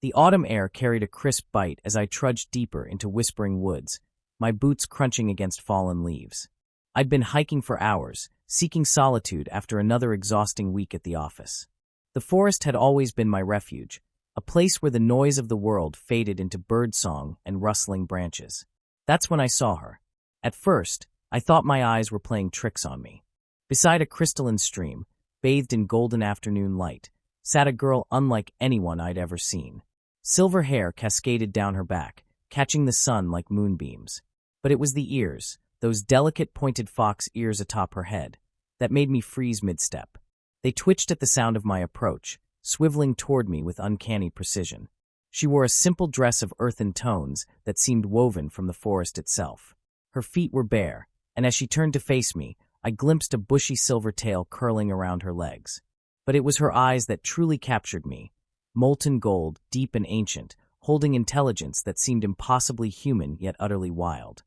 The autumn air carried a crisp bite as I trudged deeper into whispering woods, my boots crunching against fallen leaves. I'd been hiking for hours, seeking solitude after another exhausting week at the office. The forest had always been my refuge, a place where the noise of the world faded into birdsong and rustling branches. That's when I saw her. At first, I thought my eyes were playing tricks on me. Beside a crystalline stream, bathed in golden afternoon light, sat a girl unlike anyone I'd ever seen. Silver hair cascaded down her back, catching the sun like moonbeams. But it was the ears, those delicate pointed fox ears atop her head, that made me freeze mid-step. They twitched at the sound of my approach, swiveling toward me with uncanny precision. She wore a simple dress of earthen tones that seemed woven from the forest itself. Her feet were bare, and as she turned to face me, I glimpsed a bushy silver tail curling around her legs. But it was her eyes that truly captured me, molten gold, deep and ancient, holding intelligence that seemed impossibly human yet utterly wild.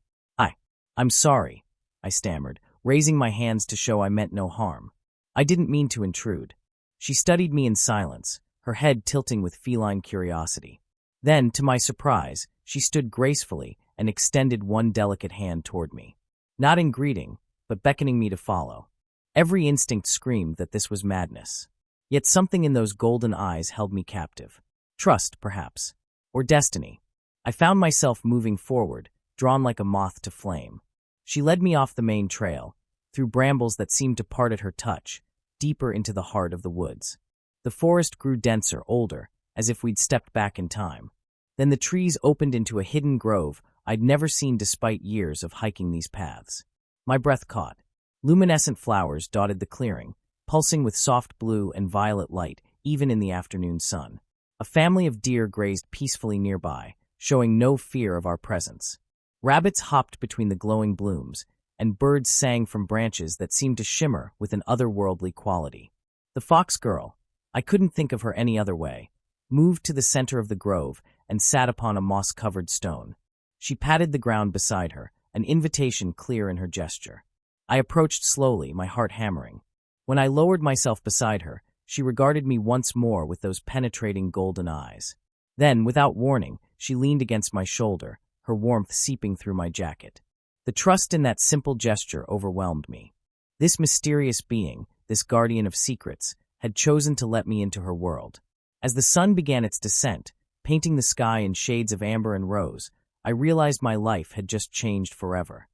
I'm sorry, I stammered, raising my hands to show I meant no harm. I didn't mean to intrude. She studied me in silence, her head tilting with feline curiosity. Then, to my surprise, she stood gracefully and extended one delicate hand toward me. Not in greeting, but beckoning me to follow. Every instinct screamed that this was madness. Yet something in those golden eyes held me captive. Trust, perhaps. Or destiny. I found myself moving forward, drawn like a moth to flame. She led me off the main trail, through brambles that seemed to part at her touch, deeper into the heart of the woods. The forest grew denser, older, as if we'd stepped back in time. Then the trees opened into a hidden grove I'd never seen despite years of hiking these paths. My breath caught. Luminescent flowers dotted the clearing, pulsing with soft blue and violet light even in the afternoon sun. A family of deer grazed peacefully nearby, showing no fear of our presence. Rabbits hopped between the glowing blooms, and birds sang from branches that seemed to shimmer with an otherworldly quality. The fox girl, I couldn't think of her any other way, moved to the center of the grove and sat upon a moss-covered stone. She patted the ground beside her, an invitation clear in her gesture. I approached slowly, my heart hammering. When I lowered myself beside her, she regarded me once more with those penetrating golden eyes. Then, without warning, she leaned against my shoulder, her warmth seeping through my jacket. The trust in that simple gesture overwhelmed me. This mysterious being, this guardian of secrets, had chosen to let me into her world. As the sun began its descent, painting the sky in shades of amber and rose, I realized my life had just changed forever.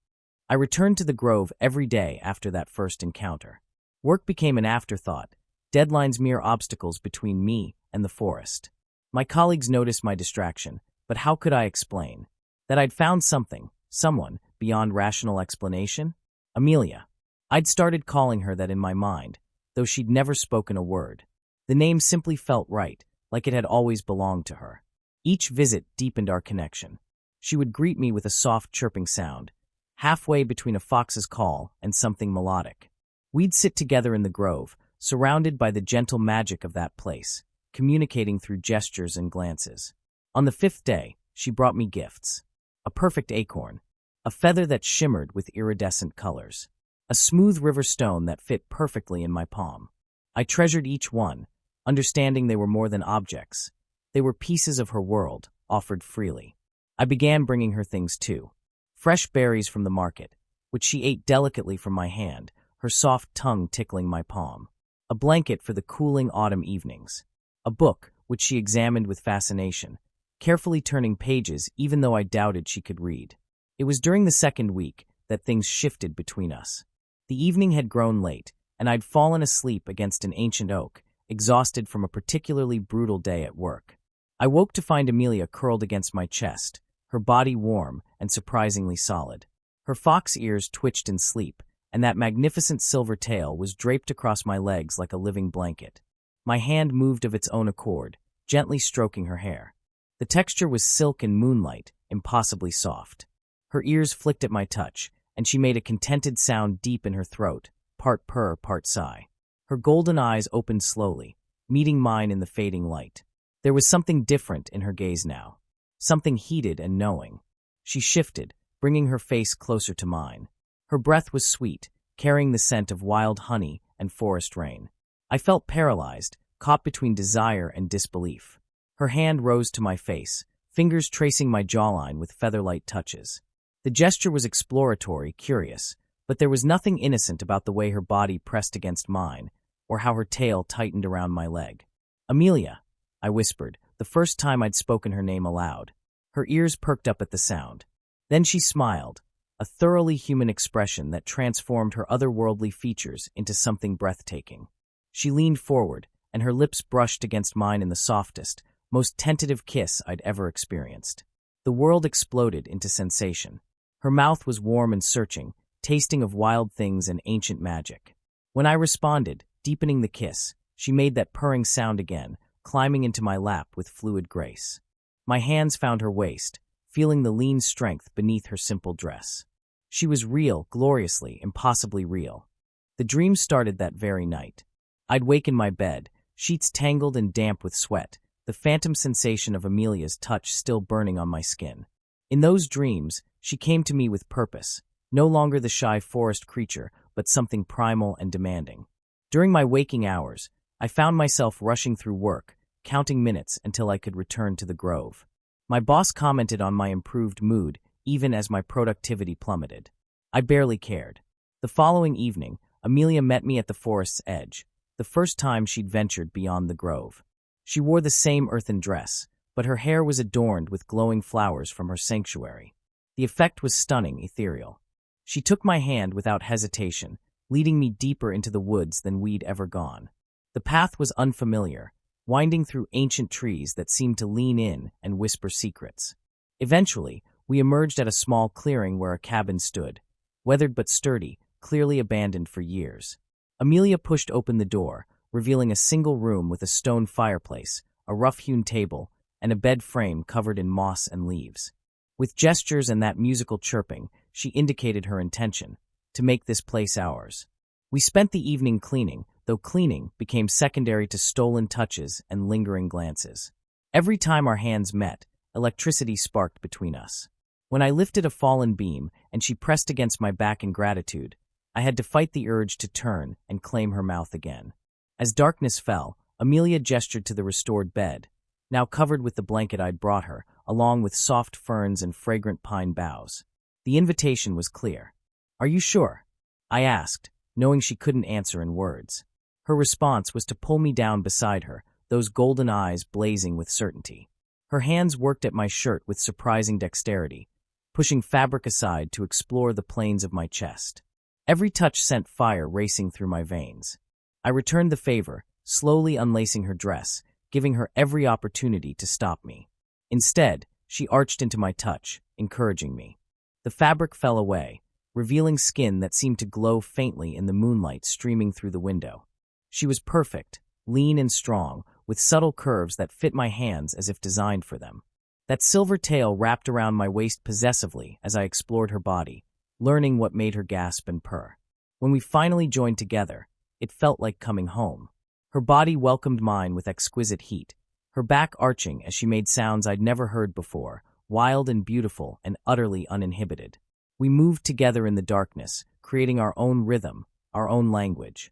I returned to the grove every day after that first encounter. Work became an afterthought, deadlines mere obstacles between me and the forest. My colleagues noticed my distraction, but how could I explain? That I'd found something, someone, beyond rational explanation? Amelia. I'd started calling her that in my mind, though she'd never spoken a word. The name simply felt right, like it had always belonged to her. Each visit deepened our connection. She would greet me with a soft chirping sound, halfway between a fox's call and something melodic. We'd sit together in the grove, surrounded by the gentle magic of that place, communicating through gestures and glances. On the 5th day, she brought me gifts. A perfect acorn, a feather that shimmered with iridescent colors, a smooth river stone that fit perfectly in my palm. I treasured each one, understanding they were more than objects. They were pieces of her world, offered freely. I began bringing her things too. Fresh berries from the market, which she ate delicately from my hand, her soft tongue tickling my palm. A blanket for the cooling autumn evenings. A book, which she examined with fascination, carefully turning pages even though I doubted she could read. It was during the 2nd week that things shifted between us. The evening had grown late, and I'd fallen asleep against an ancient oak, exhausted from a particularly brutal day at work. I woke to find Amelia curled against my chest, her body warm and surprisingly solid. Her fox ears twitched in sleep, and that magnificent silver tail was draped across my legs like a living blanket. My hand moved of its own accord, gently stroking her hair. The texture was silk in moonlight, impossibly soft. Her ears flicked at my touch, and she made a contented sound deep in her throat, part purr, part sigh. Her golden eyes opened slowly, meeting mine in the fading light. There was something different in her gaze now, something heated and knowing. She shifted, bringing her face closer to mine. Her breath was sweet, carrying the scent of wild honey and forest rain. I felt paralyzed, caught between desire and disbelief. Her hand rose to my face, fingers tracing my jawline with feather-light touches. The gesture was exploratory, curious, but there was nothing innocent about the way her body pressed against mine, or how her tail tightened around my leg. "Amelia," I whispered, the first time I'd spoken her name aloud. Her ears perked up at the sound. Then she smiled, a thoroughly human expression that transformed her otherworldly features into something breathtaking. She leaned forward, and her lips brushed against mine in the softest, most tentative kiss I'd ever experienced. The world exploded into sensation. Her mouth was warm and searching, tasting of wild things and ancient magic. When I responded, deepening the kiss, she made that purring sound again, climbing into my lap with fluid grace. My hands found her waist, feeling the lean strength beneath her simple dress. She was real, gloriously, impossibly real. The dream started that very night. I'd wake in my bed, sheets tangled and damp with sweat, the phantom sensation of Amelia's touch still burning on my skin. In those dreams, she came to me with purpose, no longer the shy forest creature, but something primal and demanding. During my waking hours, I found myself rushing through work, counting minutes until I could return to the grove. My boss commented on my improved mood, even as my productivity plummeted. I barely cared. The following evening, Amelia met me at the forest's edge, the first time she'd ventured beyond the grove. She wore the same earthen dress, but her hair was adorned with glowing flowers from her sanctuary. The effect was stunning, ethereal. She took my hand without hesitation, leading me deeper into the woods than we'd ever gone. The path was unfamiliar, winding through ancient trees that seemed to lean in and whisper secrets. Eventually, we emerged at a small clearing where a cabin stood, weathered but sturdy, clearly abandoned for years. Amelia pushed open the door, revealing a single room with a stone fireplace, a rough-hewn table, and a bed frame covered in moss and leaves. With gestures and that musical chirping, she indicated her intention, to make this place ours. We spent the evening cleaning, though cleaning became secondary to stolen touches and lingering glances. Every time our hands met, electricity sparked between us. When I lifted a fallen beam and she pressed against my back in gratitude, I had to fight the urge to turn and claim her mouth again. As darkness fell, Amelia gestured to the restored bed, now covered with the blanket I'd brought her, along with soft ferns and fragrant pine boughs. The invitation was clear. "Are you sure?" I asked, knowing she couldn't answer in words. Her response was to pull me down beside her, those golden eyes blazing with certainty. Her hands worked at my shirt with surprising dexterity, pushing fabric aside to explore the plains of my chest. Every touch sent fire racing through my veins. I returned the favor, slowly unlacing her dress, giving her every opportunity to stop me. Instead, she arched into my touch, encouraging me. The fabric fell away, revealing skin that seemed to glow faintly in the moonlight streaming through the window. She was perfect, lean and strong, with subtle curves that fit my hands as if designed for them. That silver tail wrapped around my waist possessively as I explored her body, learning what made her gasp and purr. When we finally joined together, it felt like coming home. Her body welcomed mine with exquisite heat, her back arching as she made sounds I'd never heard before, wild and beautiful and utterly uninhibited. We moved together in the darkness, creating our own rhythm, our own language.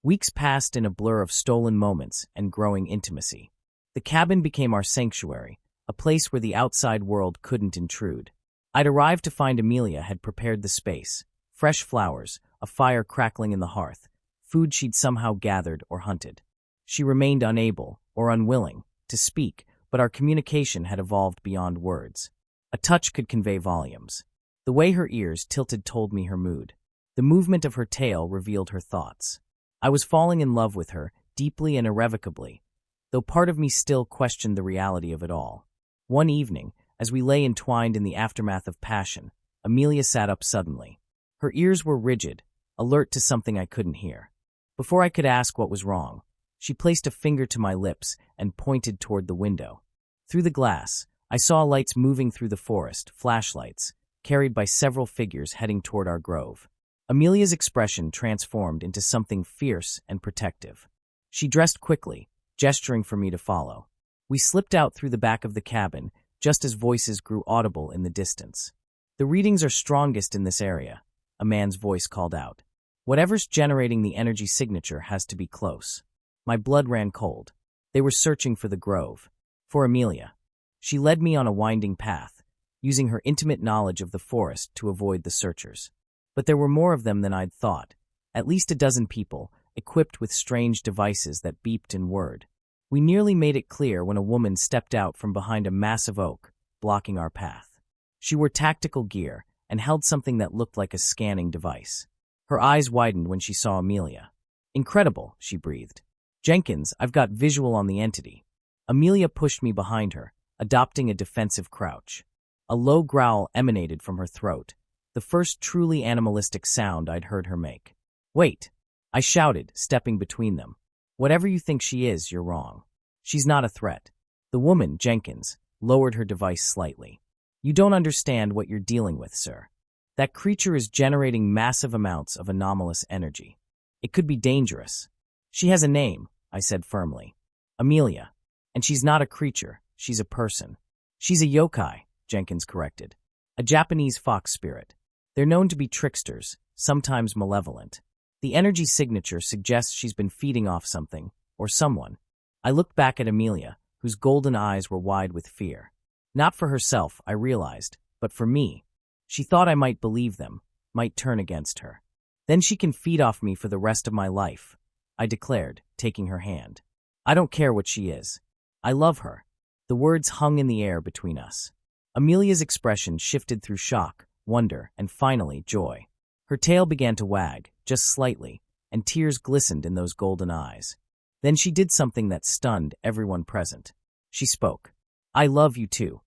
Weeks passed in a blur of stolen moments and growing intimacy. The cabin became our sanctuary, a place where the outside world couldn't intrude. I'd arrived to find Amelia had prepared the space, fresh flowers, a fire crackling in the hearth, food she'd somehow gathered or hunted. She remained unable, or unwilling, to speak, but our communication had evolved beyond words. A touch could convey volumes. The way her ears tilted told me her mood. The movement of her tail revealed her thoughts. I was falling in love with her, deeply and irrevocably, though part of me still questioned the reality of it all. One evening, as we lay entwined in the aftermath of passion, Amelia sat up suddenly. Her ears were rigid, alert to something I couldn't hear. Before I could ask what was wrong, she placed a finger to my lips and pointed toward the window. Through the glass, I saw lights moving through the forest, flashlights, carried by several figures heading toward our grove. Amelia's expression transformed into something fierce and protective. She dressed quickly, gesturing for me to follow. We slipped out through the back of the cabin, just as voices grew audible in the distance. "The readings are strongest in this area," a man's voice called out. "Whatever's generating the energy signature has to be close." My blood ran cold. They were searching for the grove. For Amelia. She led me on a winding path, using her intimate knowledge of the forest to avoid the searchers. But there were more of them than I'd thought, at least a dozen people, equipped with strange devices that beeped and whirred. We nearly made it clear when a woman stepped out from behind a massive oak, blocking our path. She wore tactical gear and held something that looked like a scanning device. Her eyes widened when she saw Amelia. "Incredible," she breathed. "Jenkins, I've got visual on the entity." Amelia pushed me behind her, adopting a defensive crouch. A low growl emanated from her throat, the first truly animalistic sound I'd heard her make. "Wait," I shouted, stepping between them. "Whatever you think she is, you're wrong. She's not a threat." The woman, Jenkins, lowered her device slightly. "You don't understand what you're dealing with, sir. That creature is generating massive amounts of anomalous energy. It could be dangerous." "She has a name," I said firmly. "Amelia. And she's not a creature, she's a person." "She's a yokai," Jenkins corrected. "A Japanese fox spirit. They're known to be tricksters, sometimes malevolent. The energy signature suggests she's been feeding off something, or someone." I looked back at Amelia, whose golden eyes were wide with fear. Not for herself, I realized, but for me. She thought I might believe them, might turn against her. "Then she can feed off me for the rest of my life," I declared, taking her hand. "I don't care what she is. I love her." The words hung in the air between us. Amelia's expression shifted through shock, wonder, and finally joy. Her tail began to wag, just slightly, and tears glistened in those golden eyes. Then she did something that stunned everyone present. She spoke. "I love you too."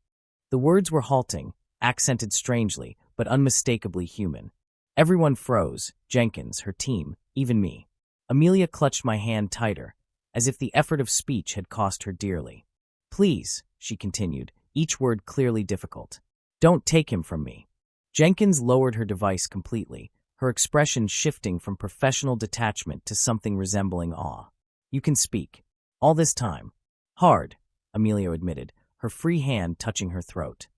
The words were halting, accented strangely, but unmistakably human. Everyone froze, Jenkins, her team, even me. Amelia clutched my hand tighter, as if the effort of speech had cost her dearly. "Please," she continued, each word clearly difficult. "Don't take him from me." Jenkins lowered her device completely, her expression shifting from professional detachment to something resembling awe. "You can speak." "All this time." "Hard," Amelia admitted, her free hand touching her throat.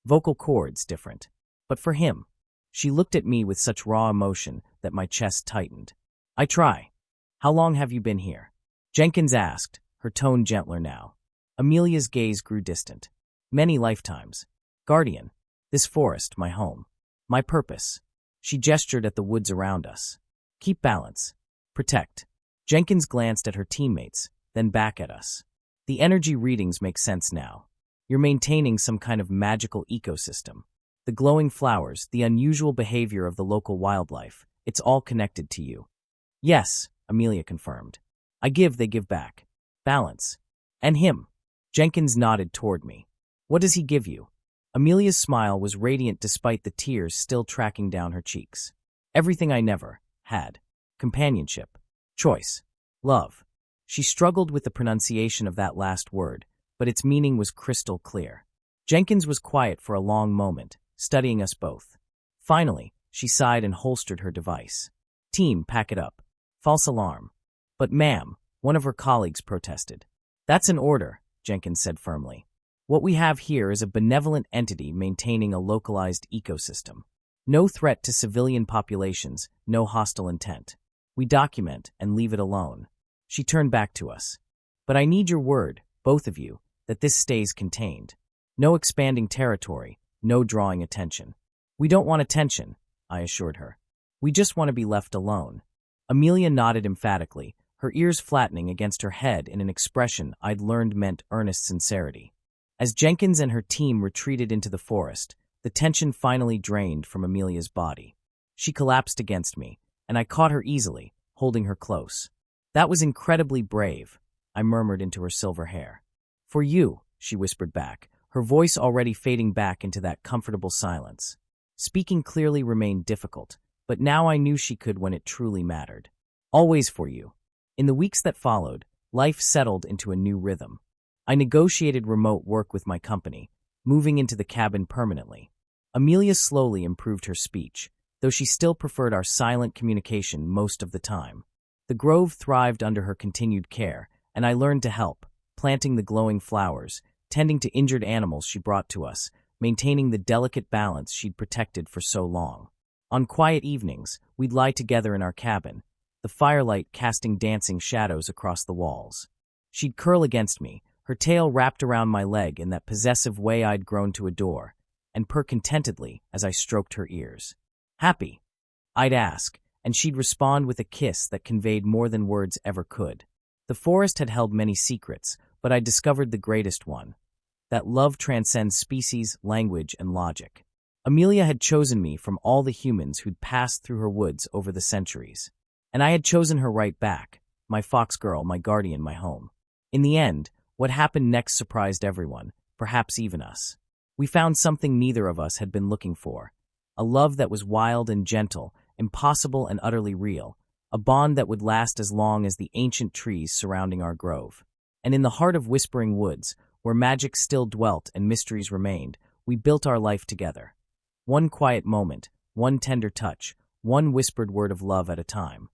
"Vocal cords different. But for him." She looked at me with such raw emotion that my chest tightened. "I try." "How long have you been here?" Jenkins asked, her tone gentler now. Amelia's gaze grew distant. "Many lifetimes. Guardian. This forest, my home. My purpose." She gestured at the woods around us. "Keep balance. Protect." Jenkins glanced at her teammates, then back at us. "The energy readings make sense now. You're maintaining some kind of magical ecosystem. The glowing flowers, the unusual behavior of the local wildlife, it's all connected to you." "Yes," Amelia confirmed. "I give, they give back. Balance. And him." Jenkins nodded toward me. "What does he give you?" Amelia's smile was radiant despite the tears still tracking down her cheeks. "Everything I never had. Companionship. Choice. Love." She struggled with the pronunciation of that last word, but its meaning was crystal clear. Jenkins was quiet for a long moment, studying us both. Finally, she sighed and holstered her device. "Team, pack it up. False alarm." "But ma'am," one of her colleagues protested. "That's an order," Jenkins said firmly. "What we have here is a benevolent entity maintaining a localized ecosystem. No threat to civilian populations, no hostile intent. We document and leave it alone." She turned back to us. "But I need your word, both of you, that this stays contained. No expanding territory, no drawing attention." "We don't want attention," I assured her. "We just want to be left alone." Amelia nodded emphatically, her ears flattening against her head in an expression I'd learned meant earnest sincerity. As Jenkins and her team retreated into the forest, the tension finally drained from Amelia's body. She collapsed against me, and I caught her easily, holding her close. "That was incredibly brave," I murmured into her silver hair. "For you," she whispered back, her voice already fading back into that comfortable silence. Speaking clearly remained difficult, but now I knew she could when it truly mattered. "Always for you." In the weeks that followed, life settled into a new rhythm. I negotiated remote work with my company, moving into the cabin permanently. Amelia slowly improved her speech, though she still preferred our silent communication most of the time. The grove thrived under her continued care, and I learned to help, planting the glowing flowers, tending to injured animals she brought to us, maintaining the delicate balance she'd protected for so long. On quiet evenings, we'd lie together in our cabin, the firelight casting dancing shadows across the walls. She'd curl against me, her tail wrapped around my leg in that possessive way I'd grown to adore, and purr contentedly as I stroked her ears. "Happy?" I'd ask, and she'd respond with a kiss that conveyed more than words ever could. The forest had held many secrets, but I discovered the greatest one: that love transcends species, language, and logic. Amelia had chosen me from all the humans who'd passed through her woods over the centuries. And I had chosen her right back, my fox girl, my guardian, my home. In the end, what happened next surprised everyone, perhaps even us. We found something neither of us had been looking for: a love that was wild and gentle, impossible and utterly real, a bond that would last as long as the ancient trees surrounding our grove. And in the heart of Whispering Woods, where magic still dwelt and mysteries remained, we built our life together. One quiet moment, one tender touch, one whispered word of love at a time.